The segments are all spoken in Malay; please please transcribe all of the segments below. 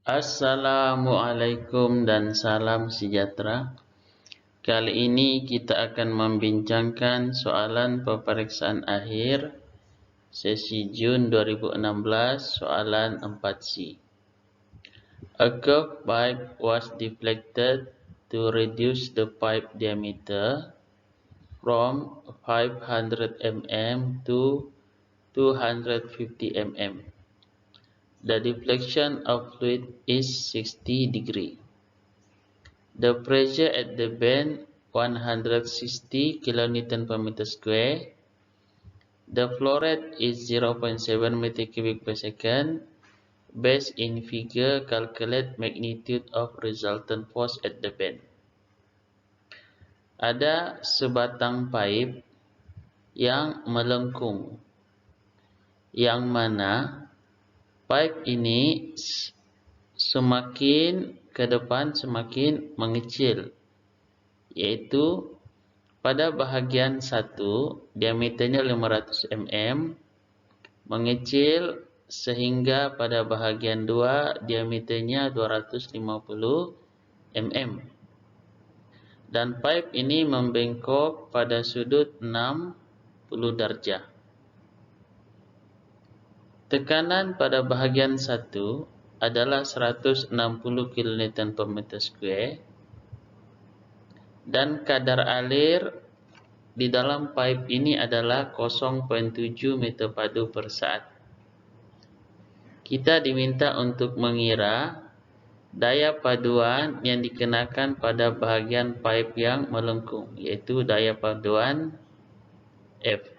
Assalamualaikum dan salam sejahtera. Kali ini kita akan membincangkan soalan peperiksaan akhir sesi Jun 2016 soalan 4C. A curved pipe was deflected to reduce the pipe diameter from 500 mm to 250 mm. The deflection of fluid is 60 degree. The pressure at the bend 160 kN per meter square. The flow rate is 0.7 meter cubic per second. Based in figure, calculate magnitude of resultant force at the bend. Ada sebatang pipe yang melengkung, yang mana pipe ini semakin ke depan semakin mengecil, yaitu pada bahagian 1 diameternya 500 mm, mengecil sehingga pada bahagian 2 diameternya 250 mm. Dan pipe ini membengkok pada sudut 60 darjah. Tekanan pada bahagian 1 adalah 160 kN per meter square dan kadar alir di dalam pipe ini adalah 0.7 meter padu per saat. Kita diminta untuk mengira daya paduan yang dikenakan pada bahagian pipe yang melengkung, yaitu daya paduan F.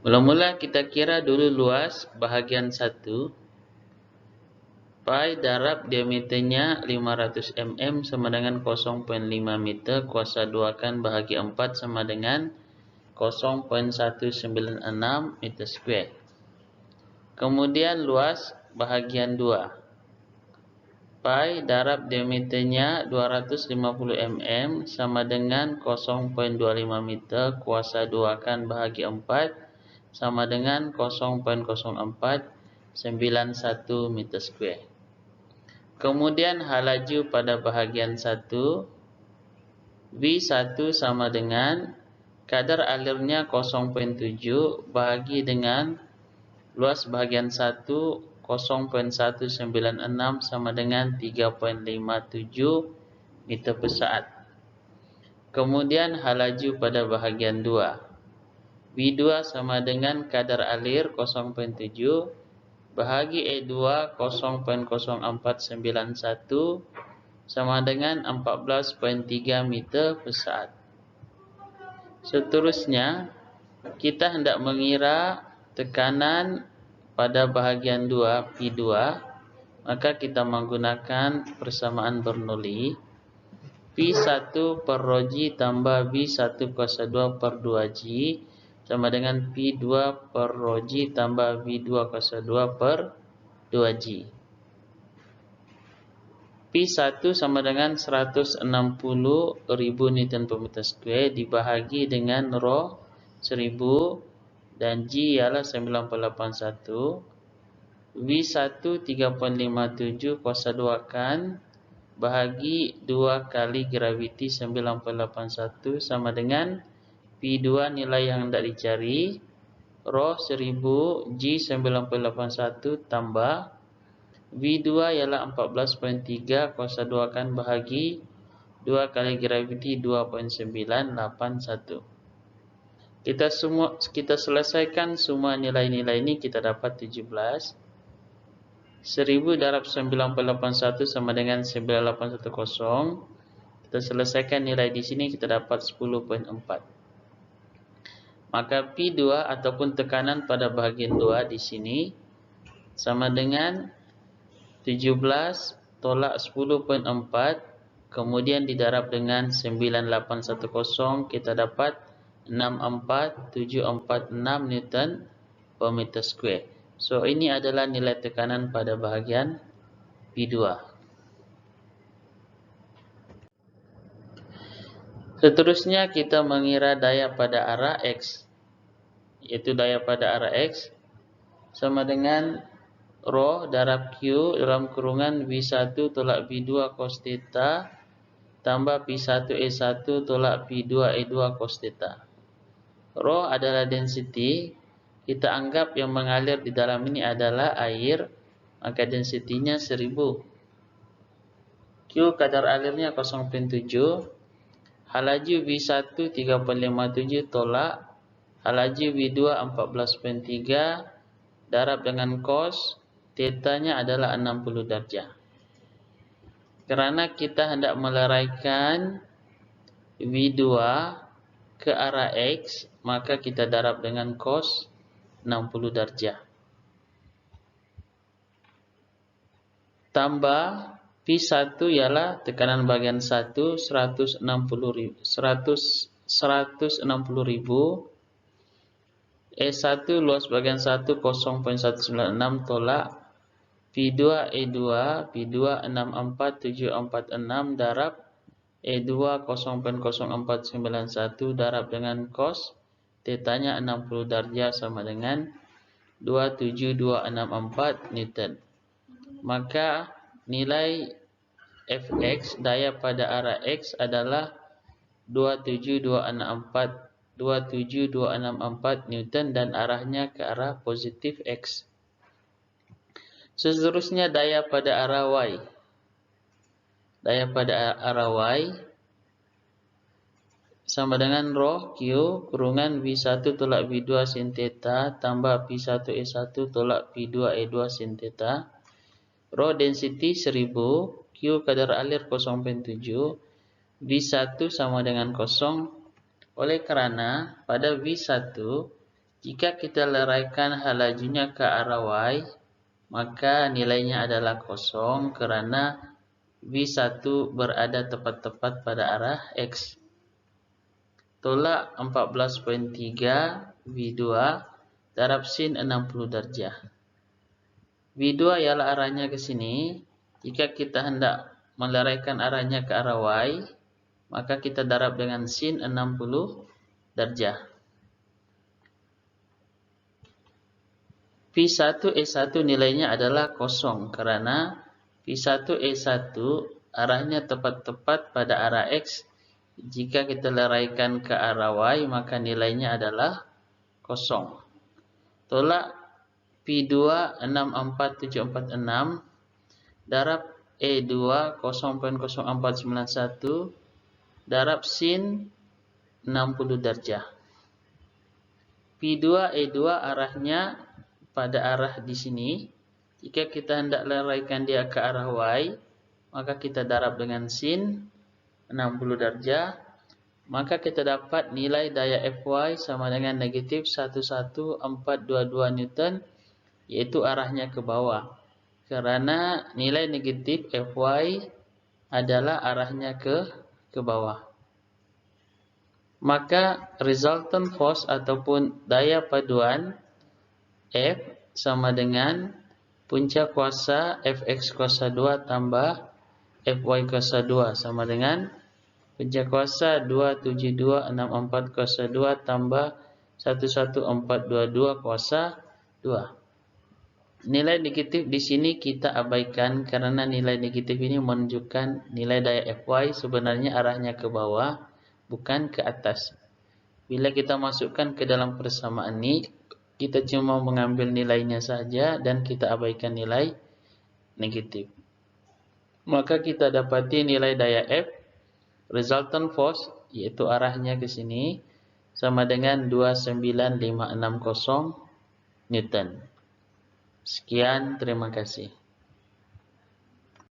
Mula-mula kita kira dulu luas bahagian 1. Pi darab diameternya 500 mm sama dengan 0.5 meter kuasa 2 kan bahagi 4 sama dengan 0.196 meter square. Kemudian luas bahagian 2. Pi darab diameternya 250 mm sama dengan 0.25 meter kuasa 2 kan bahagi 4 sama dengan 0.0491 meter square. Kemudian halaju pada bahagian 1, V1 sama dengan kadar alirnya 0.7 bahagi dengan luas bahagian 1 0.196 sama dengan 3.57 meter per saat. Kemudian halaju pada bahagian 2. V2 sama dengan kadar alir 0.7 bahagi E2 0.0491 sama dengan 14.3 meter per saat. Seterusnya, kita hendak mengira tekanan pada bahagian 2 P2, maka kita menggunakan persamaan Bernoulli. P1 per ρg tambah V1 kuasa 2 per 2G sama dengan P2 per ρg tambah V2 kuasa 2 per 2G. P1 sama dengan 160.000 Newton per meter square dibahagi dengan ρ 1000 dan G ialah 981. V1 3.57 kuasa 2 kan bahagi 2 kali graviti 981 sama dengan P2 nilai yang hendak dicari ρ 1000 G 981 tambah V2 ialah 14.3 kuasa 2 kan bahagi 2 kali graviti 2.981. Kita selesaikan semua nilai-nilai ini, kita dapat 17. 1000 darab 981 sama dengan 9810. Kita selesaikan nilai di sini, kita dapat 10.4. Maka P2 ataupun tekanan pada bahagian 2 di sini sama dengan 17 tolak 10.4 kemudian didarab dengan 9810, kita dapat 64746 Newton per meter square. So ini adalah nilai tekanan pada bahagian P2. Seterusnya kita mengira daya pada arah X, yaitu daya pada arah X sama dengan Rho darab Q dalam kurungan V1 tolak V2 cos theta tambah P1 E1 tolak P2 E2 cos theta. Rho adalah density. Kita anggap yang mengalir di dalam ini adalah air, maka densitinya 1000. Q kadar alirnya 0,7. Halaju V1 3,57 tolak halaju V2 14,3 darab dengan cos theta-nya adalah 60 darjah. Kerana kita hendak meleraikan V2 ke arah X, maka kita darab dengan cos 60 darjah. Tambah P1 ialah tekanan bahagian 1 160.000. E1 luas bahagian 1 0,196 tolak P2 E2 P2 64746 darab E2 0,0491 darab dengan cos theta-nya 60 darjah sama dengan 27264 Newton. Maka nilai Fx daya pada arah X adalah 27264 Newton dan arahnya ke arah positif X. Seterusnya daya pada arah Y. Daya pada arah Y sama dengan rho Q kurungan V1 tolak V2 sin theta tambah P1 E1 tolak P2 E2 sin theta. Rho density 1000, Q kadar alir 0,7, V1 sama dengan 0. Oleh kerana pada V1 jika kita leraikan halajunya ke arah Y, maka nilainya adalah 0 kerana V1 berada tepat-tepat pada arah X. Tolak 14,3 V2 darab sin 60 darjah. V2 ialah arahnya ke sini. Jika kita hendak meleraikan arahnya ke arah Y, maka kita darab dengan sin 60 darjah. P1 E1 nilainya adalah 0 kerana P1 E1 arahnya tepat-tepat pada arah X. Jika kita leraikan ke arah Y, maka nilainya adalah 0. Tolak P2 64746 darab E2 0,0491 darab sin 60 darjah. P2 E2 arahnya pada arah di sini. Jika kita hendak leraikan dia ke arah Y, maka kita darab dengan sin 60 darjah. Maka kita dapat nilai daya Fy sama dengan negatif 11422 Newton, yaitu arahnya ke bawah. Kerana nilai negatif Fy adalah arahnya ke bawah. Maka resultant force ataupun daya paduan F sama dengan punca kuasa Fx kuasa 2 tambah Fy kuasa 2 sama dengan punca kuasa 27264 kuasa 2 tambah 11422 kuasa 2. Nilai negatif di sini kita abaikan kerana nilai negatif ini menunjukkan nilai daya Fy sebenarnya arahnya ke bawah, bukan ke atas. Bila kita masukkan ke dalam persamaan ini, kita cuma mengambil nilainya saja dan kita abaikan nilai negatif. Maka kita dapati nilai daya F, resultant force, yaitu arahnya ke sini, sama dengan 29560 Newton. Sekian, terima kasih.